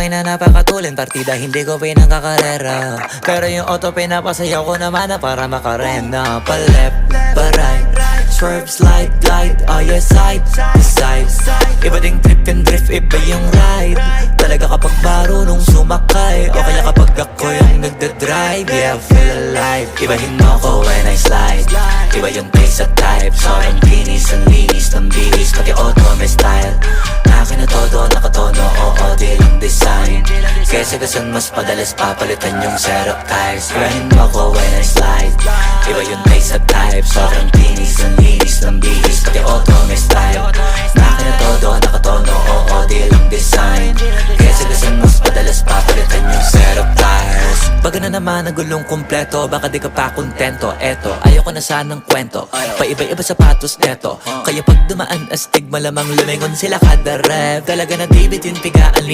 Makina napakatulin, partida hindi ko pinangkakarera. Pero yung auto pinapasayaw ko naman na para makarena. Pa-left, pa-right, swerve, slide, glide. Oh yeah, side to side. Iba ding trip and drift, iba yung ride. Talaga kapag marunong sumakay, o kaya kapag ako yung nagdadrive. Yeah, feel alive. Ibahin mo ko when I slide. Iba yung pace at type. Sobrang kinis, ang linis ng bihis. Pati auto may style. Akin na todo, nakatono, oo, di lang design. Kesa gasan mas padalas papalitan yung setup tires. Ibahin mo ko when I slide. Iba yung pace at type. Sobrang kinis, ang linis ng bihis. Pati auto may style. Akin na todo, nakatono, oo, di lang design. Kesa gasan mas padalas papalitan yung setup tires. Baga na naman ang gulong kumpleto, baka di ka pa kontento. Eto, ayoko na sanang kwento, paiba-iba sapatos neto. Kaya pag dumaan astig, malamang lumingon sila kada rep. Talaga na David yung pigaan.